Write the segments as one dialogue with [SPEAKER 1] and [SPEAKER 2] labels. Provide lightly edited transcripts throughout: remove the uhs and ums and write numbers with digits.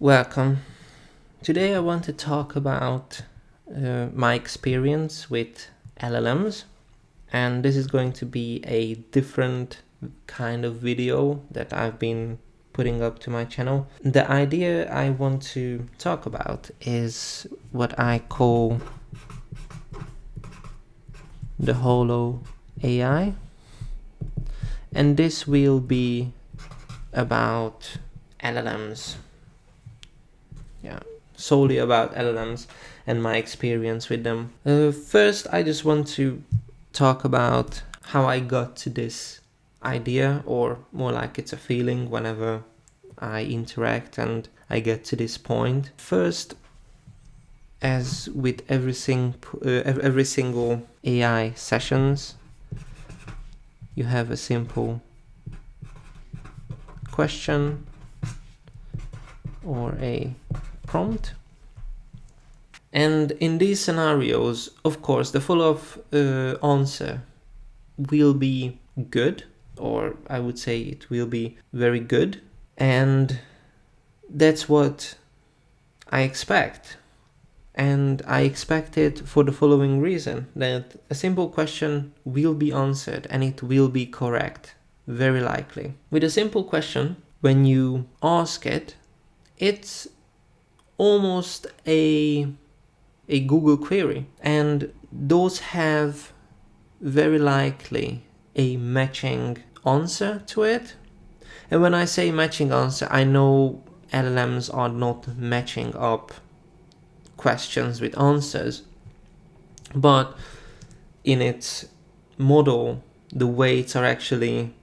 [SPEAKER 1] Welcome. Today I want to talk about my experience with LLMs, and this is going to be a different kind of video that I've been putting up to my channel. The idea I want to talk about is what I call the HollowAI, and this will be about LLMs. Solely about LLMs and my experience with them. First, I just want to talk about how I got to this idea, or more like it's a feeling whenever I interact and I get to this point. First, as with every single AI sessions, you have a simple question or a prompt. And in these scenarios, of course, the follow-up answer will be good, or I would say it will be very good. And that's what I expect. And I expect it for the following reason, that a simple question will be answered and it will be correct, very likely. With a simple question, when you ask it, it's almost a Google query, and those have very likely a matching answer to it. And when I say matching answer, I know LLMs are not matching up questions with answers, but in its model, the weights are actually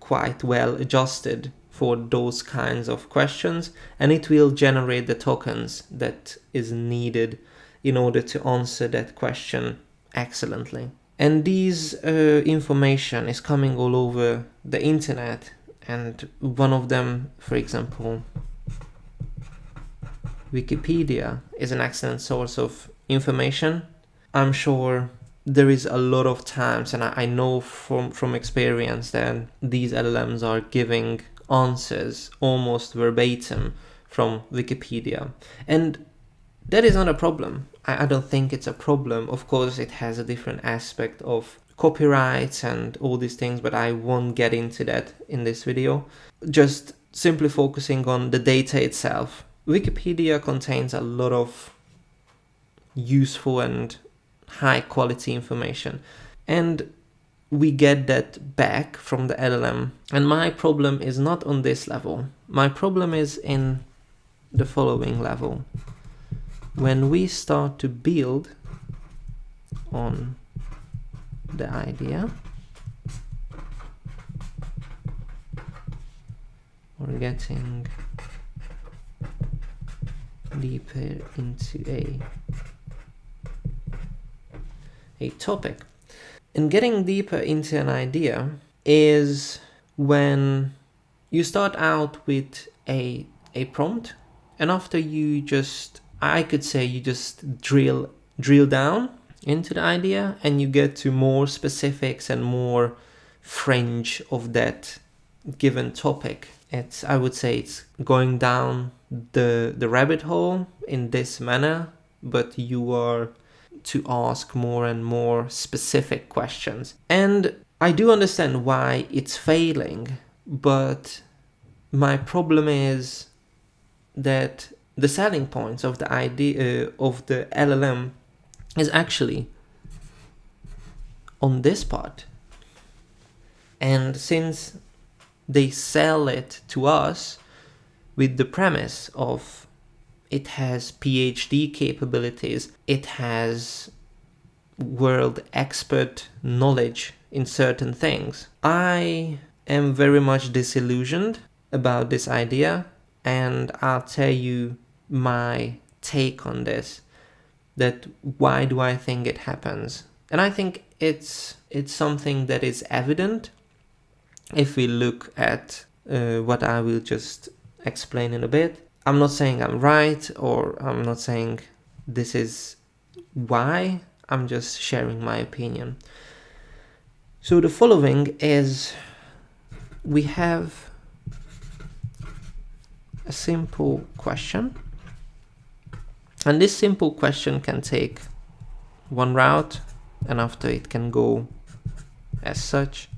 [SPEAKER 1] quite well adjusted for those kinds of questions, and it will generate the tokens that is needed in order to answer that question excellently. And these information is coming all over the internet, and one of them, for example, Wikipedia, is an excellent source of information. I'm sure there is a lot of times, and I know from experience, that these LLMs are giving answers almost verbatim from Wikipedia, and that is not a problem. I don't think it's a problem. Of course, it has a different aspect of copyrights and all these things, but I won't get into that in this video. Just simply focusing on the data itself. Wikipedia contains a lot of useful and high quality information, and we get that back from the LLM. And my problem is not on this level. My problem is in the following level. When we start to build on the idea, we're getting deeper into a topic. And getting deeper into an idea is when you start out with a prompt, and after you just, I could say, you just drill down into the idea, and you get to more specifics and more fringe of that given topic. I would say it's going down the rabbit hole in this manner, but you are to ask more and more specific questions. And I do understand why it's failing, but my problem is that the selling points of the idea of the LLM is actually on this part. And since they sell it to us with the premise of it has PhD capabilities, it has world expert knowledge in certain things, I am very much disillusioned about this idea, and I'll tell you my take on this, that why do I think it happens. And I think it's something that is evident if we look at what I will just explain in a bit. I'm not saying I'm right, or I'm not saying this is why, I'm just sharing my opinion. So the following is, we have a simple question. And this simple question can take one route, and after it can go as such.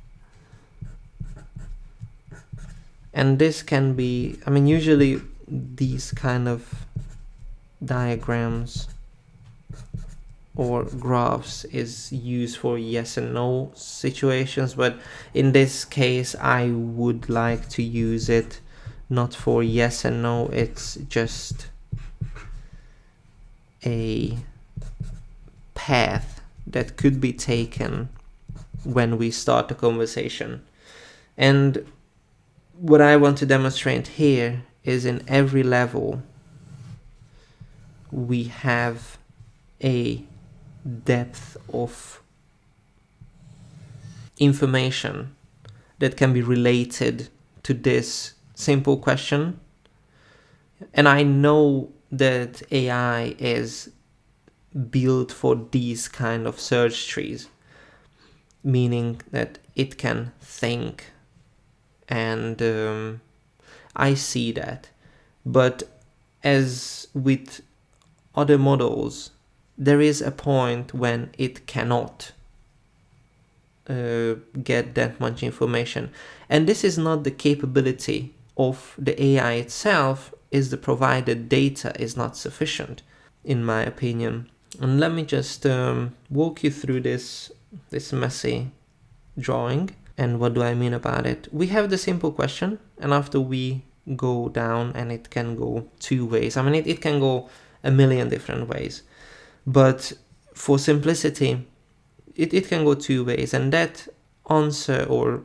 [SPEAKER 1] And this can be, I mean, usually these kind of diagrams or graphs is used for yes and no situations, but in this case I would like to use it not for yes and no, it's just a path that could be taken when we start a conversation. And what I want to demonstrate here is in every level we have a depth of information that can be related to this simple question. And I know that AI is built for these kind of search trees, meaning that it can think, and I see that. But as with other models, there is a point when it cannot get that much information. And this is not the capability of the AI itself, is the provided data is not sufficient, in my opinion. And let me just walk you through this messy drawing. And what do I mean about it? We have the simple question, and after we go down, and it can go two ways. I mean, it can go a million different ways. But for simplicity, it can go two ways, and that answer or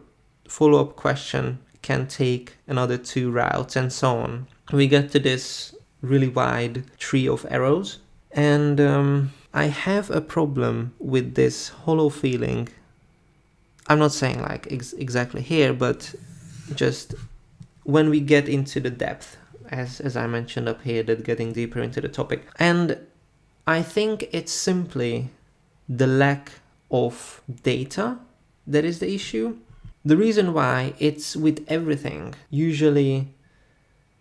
[SPEAKER 1] follow-up question can take another two routes, and so on. We get to this really wide tree of arrows, and I have a problem with this hollow feeling. I'm not saying like exactly here, but just when we get into the depth, as I mentioned up here, that getting deeper into the topic. And I think it's simply the lack of data that is the issue. The reason why, it's with everything. Usually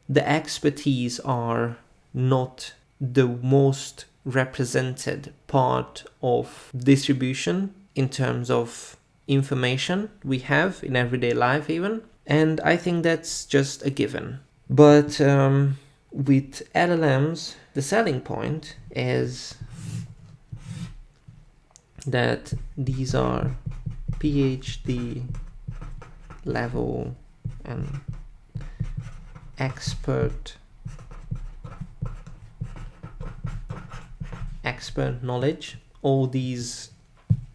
[SPEAKER 1] the expertise are not the most represented part of distribution in terms of information we have in everyday life even. And I think that's just a given. But with LLMs, the selling point is that these are PhD level and expert knowledge, all these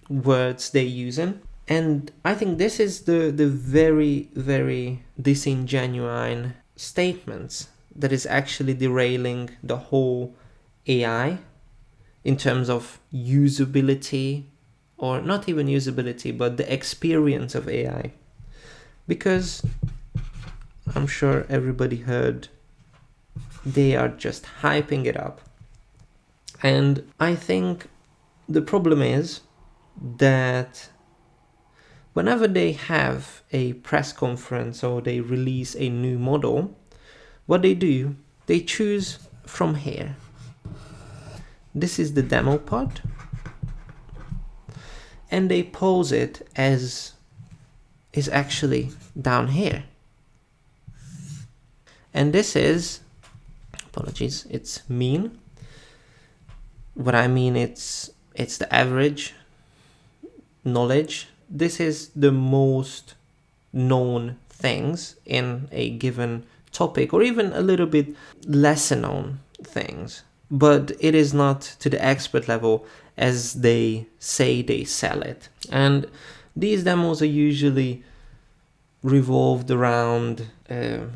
[SPEAKER 1] words they're using. And I think this is the very, very disingenuine statements that is actually derailing the whole AI in terms of usability, or not even usability, but the experience of AI. Because I'm sure everybody heard they are just hyping it up. And I think the problem is that whenever they have a press conference or they release a new model, what they do, they choose from here. This is the demo pod, and they pose it as is actually down here. And this is, apologies, it's mean. What I mean, it's the average knowledge. This is the most known things in a given topic, or even a little bit lesser known things. But it is not to the expert level as they say they sell it. And these demos are usually revolved around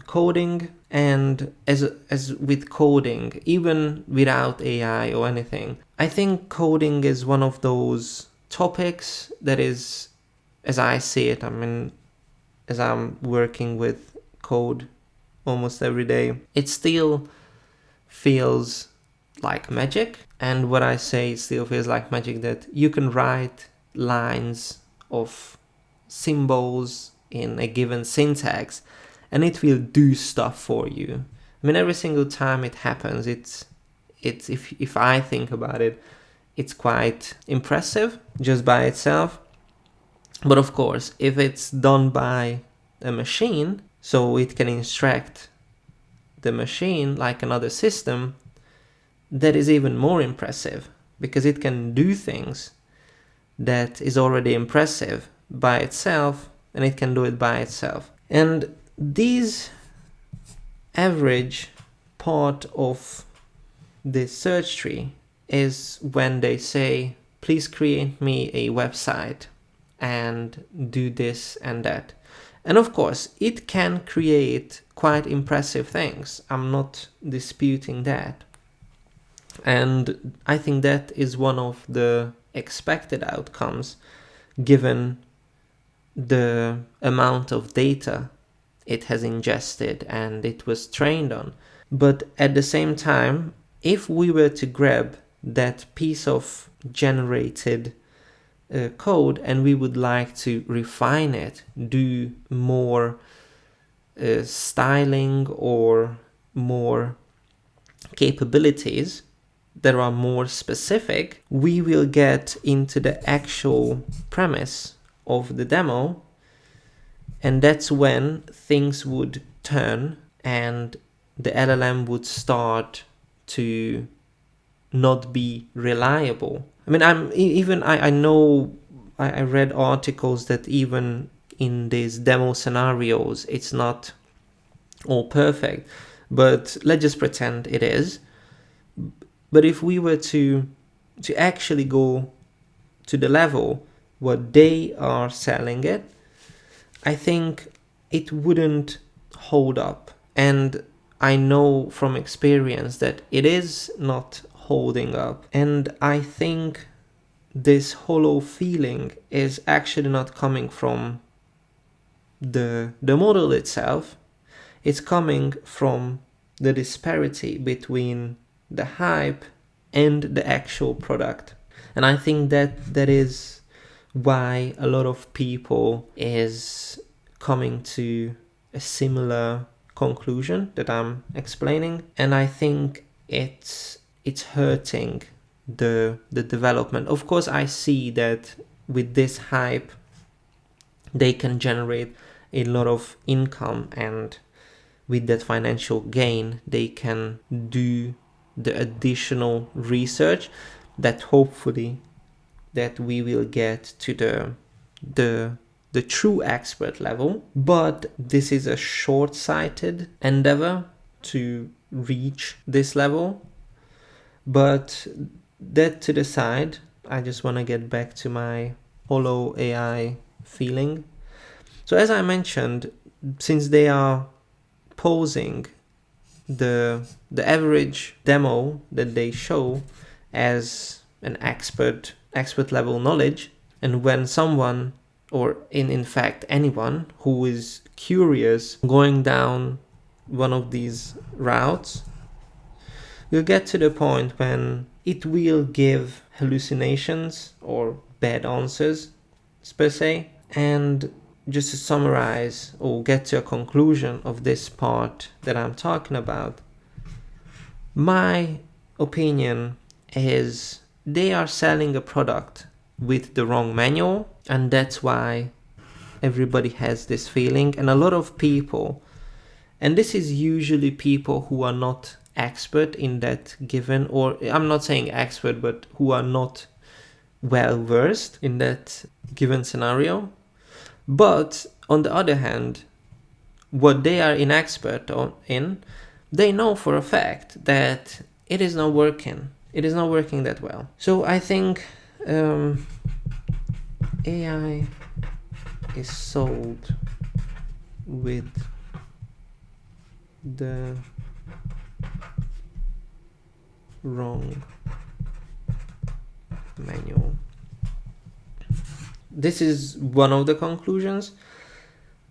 [SPEAKER 1] coding. And as with coding, even without AI or anything, I think coding is one of those topics that is, as I see it, I mean, as I'm working with code almost every day, it still feels like magic. And what I say, it still feels like magic, that you can write lines of symbols in a given syntax and it will do stuff for you. I mean, every single time it happens, it's if I think about it, it's quite impressive just by itself. But of course, if it's done by a machine, so it can instruct the machine like another system, that is even more impressive, because it can do things that is already impressive by itself, and it can do it by itself. And these average part of the search tree is when they say, please create me a website and do this and that. And of course, it can create quite impressive things. I'm not disputing that. And I think that is one of the expected outcomes given the amount of data it has ingested and it was trained on. But at the same time, if we were to grab that piece of generated code and we would like to refine it, do more styling or more capabilities that are more specific, we will get into the actual premise of the demo, and that's when things would turn and the LLM would start to not be reliable. I mean, I know I read articles that even in these demo scenarios, it's not all perfect, but let's just pretend it is. But if we were to actually go to the level what they are selling it, I think it wouldn't hold up. And I know from experience that it is not holding up. And I think this hollow feeling is actually not coming from the model itself. It's coming from the disparity between the hype and the actual product. And I think that is why a lot of people is coming to a similar conclusion that I'm explaining. And I think it's hurting the development. Of course, I see that with this hype, they can generate a lot of income, and with that financial gain, they can do the additional research that hopefully that we will get to the true expert level. But this is a short-sighted endeavor to reach this level. But that to the side, I just want to get back to my HollowAI feeling. So as I mentioned, since they are posing the average demo that they show as an expert level knowledge, and when someone, or in fact anyone who is curious going down one of these routes, will get to the point when it will give hallucinations or bad answers per se. And just to summarize or get to a conclusion of this part that I'm talking about, my opinion is they are selling a product with the wrong manual, and that's why everybody has this feeling. And a lot of people, and this is usually people who are not expert in that given, or I'm not saying expert, but who are not well versed in that given scenario. But on the other hand, what they are inexpert in, they know for a fact that it is not working. It is not working that well. So I think AI is sold with the wrong manual. This is one of the conclusions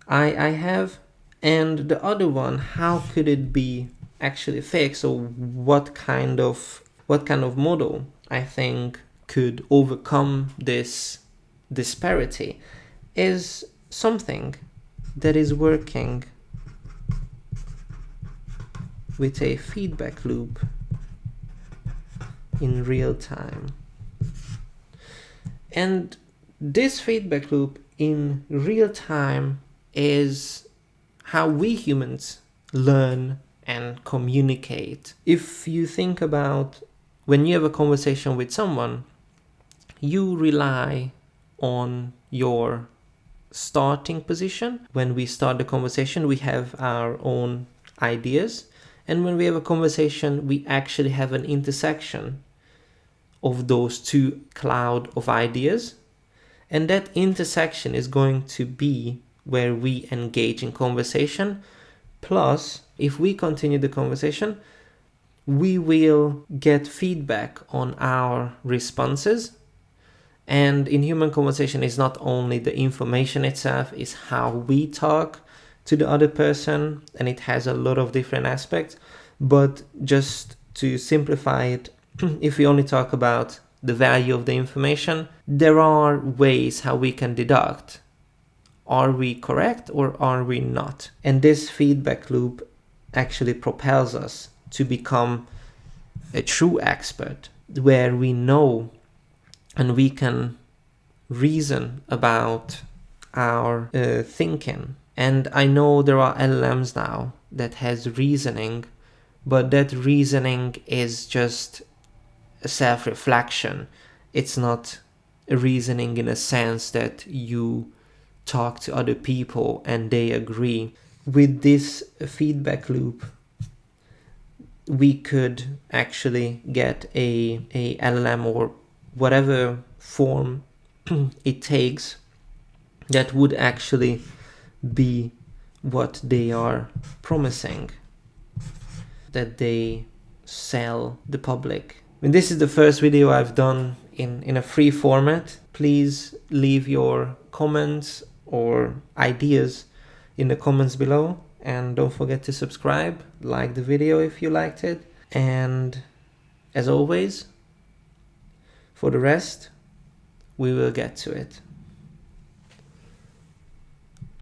[SPEAKER 1] I have. And the other one, how could it be actually fixed? So what kind of model I think could overcome this disparity is something that is working with a feedback loop in real time. And this feedback loop in real time is how we humans learn and communicate. If you think about when you have a conversation with someone, you rely on your starting position. When we start the conversation, we have our own ideas. And when we have a conversation, we actually have an intersection of those two cloud of ideas. And that intersection is going to be where we engage in conversation. Plus, if we continue the conversation, we will get feedback on our responses. And in human conversation, it's not only the information itself, it's how we talk to the other person, and it has a lot of different aspects. But just to simplify it, if we only talk about the value of the information, there are ways how we can deduct. Are we correct or are we not? And this feedback loop actually propels us to become a true expert, where we know and we can reason about our thinking. And I know there are LLMs now that has reasoning, but that reasoning is just a self-reflection. It's not a reasoning in a sense that you talk to other people and they agree. With this feedback loop, we could actually get a LLM or whatever form it takes that would actually be what they are promising, that they sell the public. I mean, this is the first video I've done in a free format. Please leave your comments or ideas in the comments below, and don't forget to subscribe, like the video if you liked it, and as always, for the rest, we will get to it.